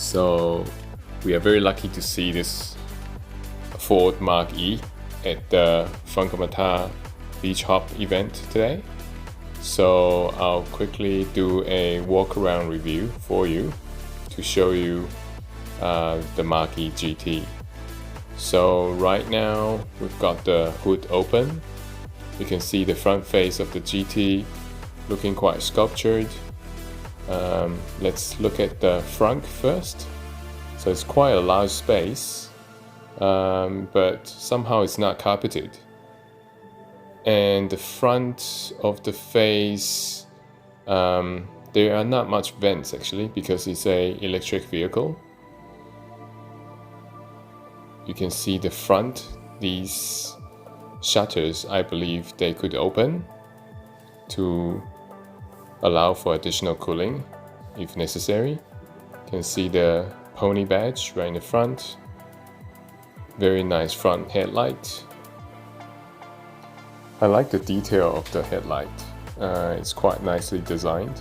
So we are very lucky to see this Ford Mach-E at the Franco Beach Hop event today. So I'll quickly do a walk around review for you to show you the Mach-E GT. So right now we've got the hood open. You can see the front face of the GT looking quite sculptured. Let's look at the front first. So it's quite a large space, but somehow it's not carpeted. And the front of the face, there are not much vents actually, because it's a electric vehicle. You can see the front, these shutters, I believe they could open to allow for additional cooling if necessary. You can see the pony badge right in the front. Very nice front headlight. I like the detail of the headlight. It's quite nicely designed,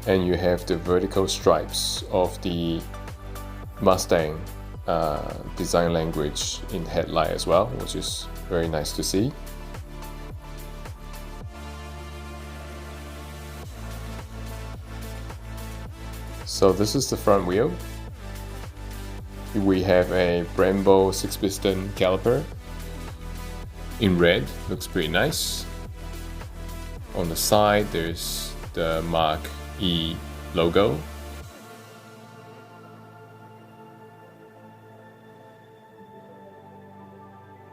and you have the vertical stripes of the Mustang design language in the headlight as well, which is very nice to see. So this is the front wheel. We have a Brembo 6-piston caliper in red, looks pretty nice. On the side there's the Mach-E logo.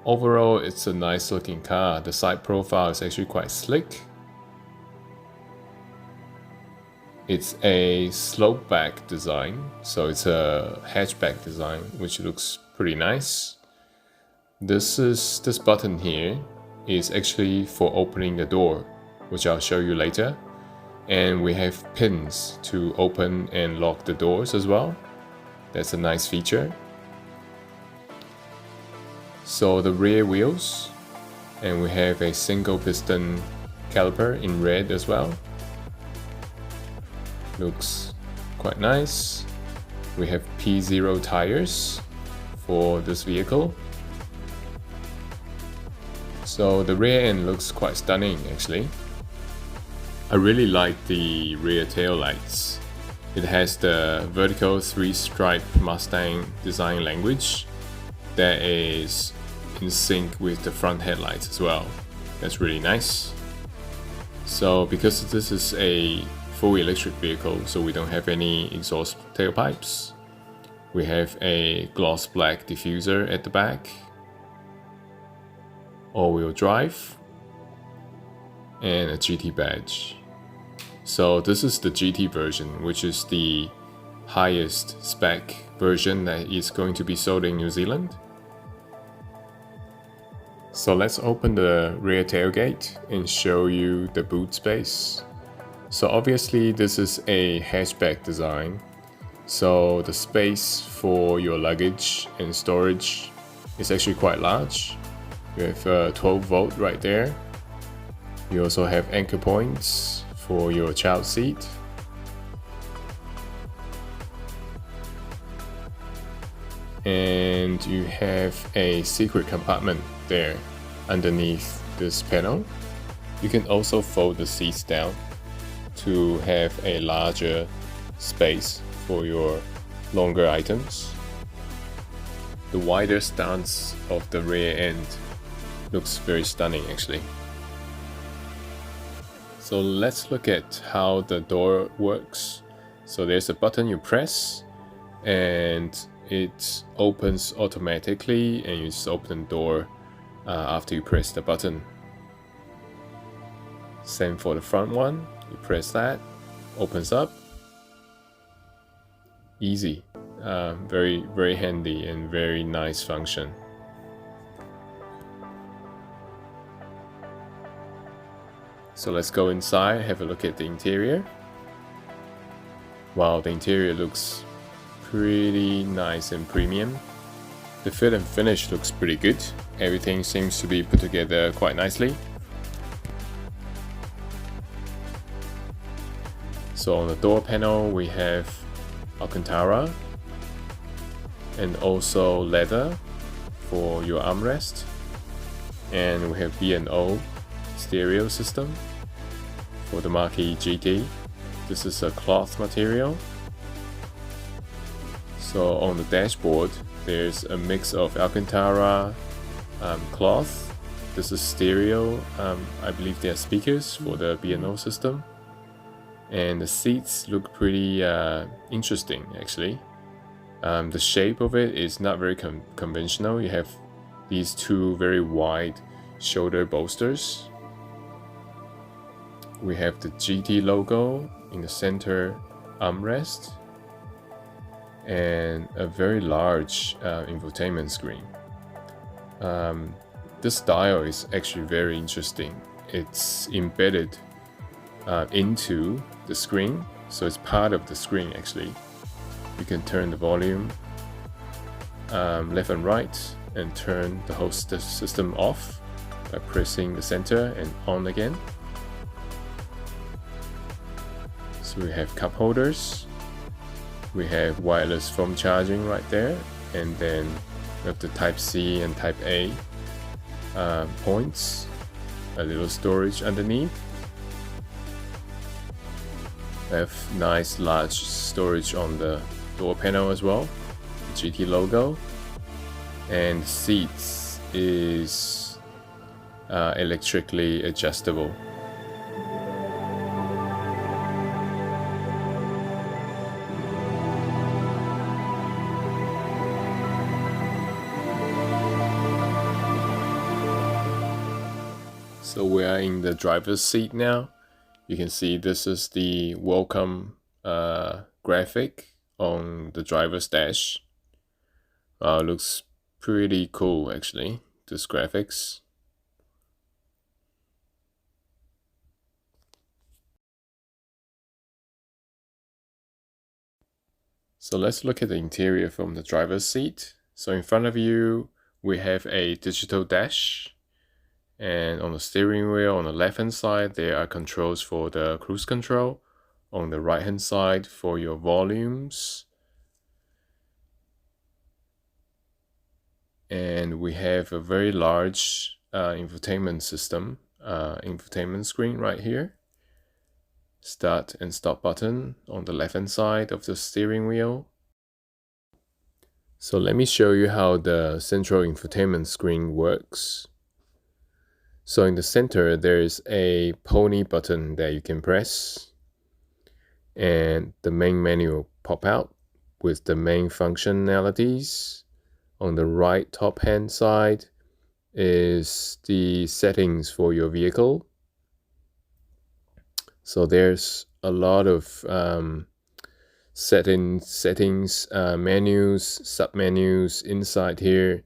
Overall, it's a nice looking car. The side profile is actually quite slick. It's a slope back design, so it's a hatchback design, which looks pretty nice. This button here is actually for opening the door, which I'll show you later. And we have pins to open and lock the doors as well. That's a nice feature. So the rear wheels, and we have a single piston caliper in red as well. Looks quite nice. We have P0 tires for this vehicle. So the rear end looks quite stunning actually. I really like the rear tail lights. It has the vertical 3-stripe Mustang design language that is in sync with the front headlights as well. That's really nice. So because this is a full electric vehicle, so we don't have any exhaust tailpipes. We have a gloss black diffuser at the back, all-wheel drive, and a GT badge. So this is the GT version, which is the highest spec version that is going to be sold in New Zealand. So let's open the rear tailgate and show you the boot space. So obviously this is a hatchback design, so the space for your luggage and storage is actually quite large. You have a 12 volt right there. You also have anchor points for your child seat. And you have a secret compartment there underneath this panel. You can also fold the seats down to have a larger space for your longer items. The wider stance of the rear end looks very stunning actually. So let's look at how the door works. So there's a button you press and it opens automatically, and you just open the door after you press the button. Same for the front one. You press that, opens up. Easy. Very, very handy and very nice function. So let's go inside, have a look at the interior. Wow, the interior looks pretty nice and premium. The fit and finish looks pretty good. Everything seems to be put together quite nicely. So on the door panel we have Alcantara and also leather for your armrest. And we have B&O stereo system for the Mach-E GT. This is a cloth material. So on the dashboard, there's a mix of Alcantara cloth. This is stereo. I believe they are speakers for the B&O system. And the seats look pretty interesting, actually. The shape of it is not very conventional. You have these two very wide shoulder bolsters. We have the GT logo in the center armrest and a very large infotainment screen. This dial is actually very interesting. It's embedded into the screen, so it's part of the screen actually. You can turn the volume left and right and turn the whole system off by pressing the center and on again. So we have cup holders, we have wireless phone charging right there, and then we have the Type C and Type A points, a little storage underneath. We have nice large storage on the door panel as well, the GT logo, and seats is electrically adjustable. So we are in the driver's seat now. You can see this is the welcome graphic on the driver's dash. Looks pretty cool actually, this graphics. So let's look at the interior from the driver's seat. So in front of you, we have a digital dash. And on the steering wheel, on the left hand side, there are controls for the cruise control. On the right hand side, for your volumes. And we have a very large infotainment system, infotainment screen right here. Start and stop button on the left hand side of the steering wheel. So let me show you how the central infotainment screen works. So in the center, there's a pony button that you can press, and the main menu will pop out with the main functionalities. On the right top hand side is the settings for your vehicle. So there's a lot of settings, menus, submenus inside here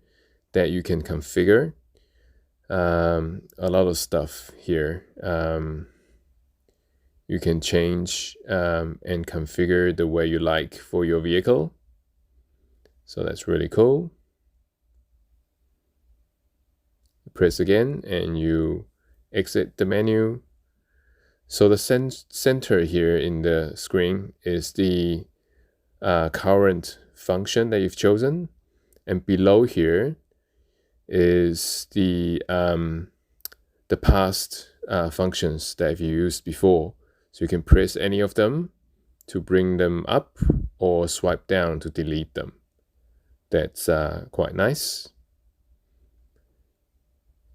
that you can configure. A lot of stuff here. You can change and configure the way you like for your vehicle. So that's really cool. Press again and you exit the menu. So the center here in the screen is the current function that you've chosen, and below here is the past functions that you used before. So you can press any of them to bring them up or swipe down to delete them. That's quite nice.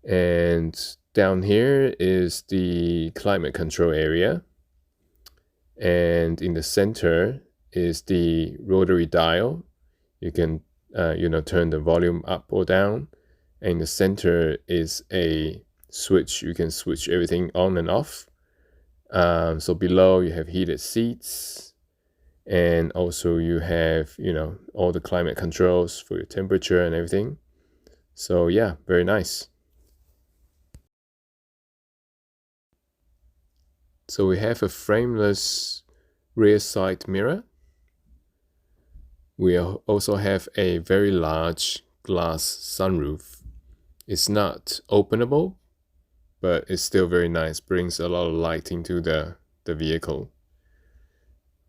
And down here is the climate control area, and in the center is the rotary dial. You can turn the volume up or down, and in the center is a switch. You can switch everything on and off. So below you have heated seats, and also you have all the climate controls for your temperature and everything. So yeah, very nice. So we have a frameless rear side mirror. We also have a very large glass sunroof. It's not openable, but it's still very nice. Brings a lot of light into the vehicle.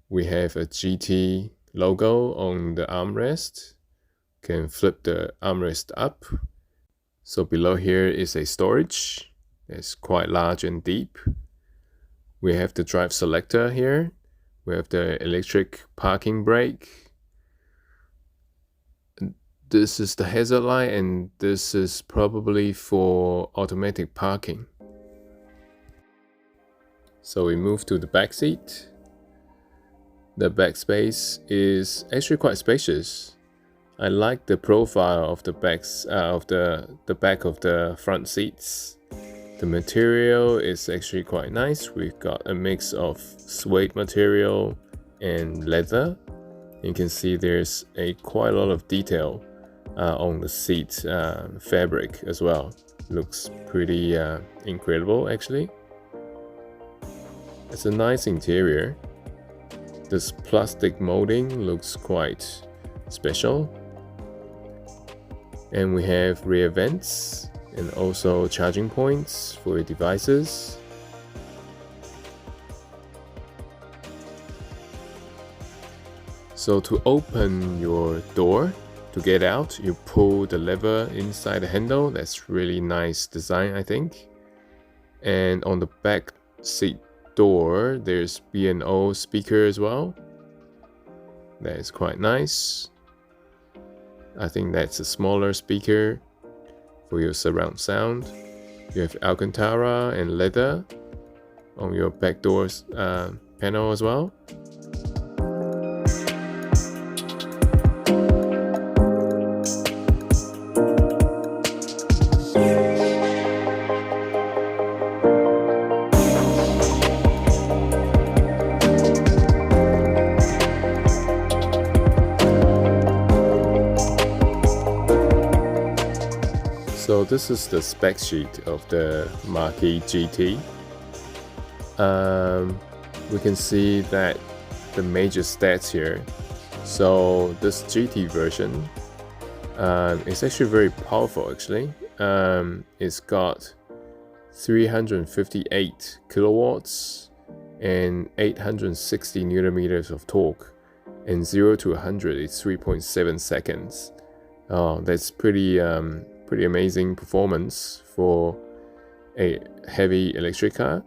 We have a GT logo on the armrest. Can flip the armrest up. So below here is a storage. It's quite large and deep. We have the drive selector here. We have the electric parking brake. This is the hazard light, and this is probably for automatic parking. So we move to the back seat. The back space is actually quite spacious. I like the profile of the backs of the back of the front seats. The material is actually quite nice. We've got a mix of suede material and leather. You can see there's quite a lot of detail on the seat fabric as well. Looks pretty incredible actually. It's a nice interior. This plastic molding looks quite special. And we have rear vents and also charging points for your devices. So to open your door, to get out, you pull the lever inside the handle. That's really nice design, I think. And on the back seat door, there's B&O speaker as well. That is quite nice. I think that's a smaller speaker for your surround sound. You have Alcantara and leather on your back door's panel as well. So this is the spec sheet of the Mach-E GT. We can see that the major stats here. So this GT version is actually very powerful actually. It's got 358 kilowatts and 860 newton meters of torque, and 0 to 100 is 3.7 seconds. That's pretty amazing performance for a heavy electric car.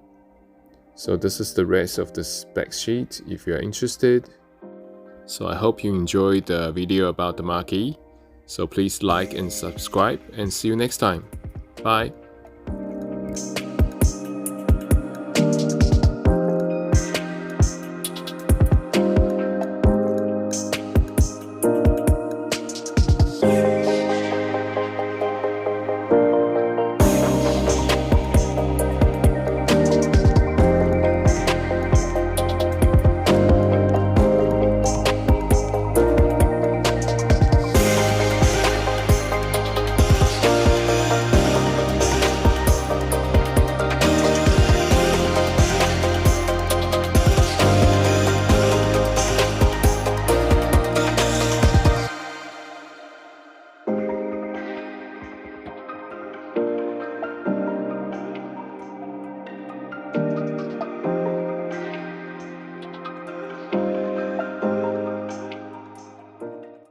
So this is the rest of the spec sheet if you are interested. So I hope you enjoyed the video about the Mach-E. So please like and subscribe, and see you next time. Bye.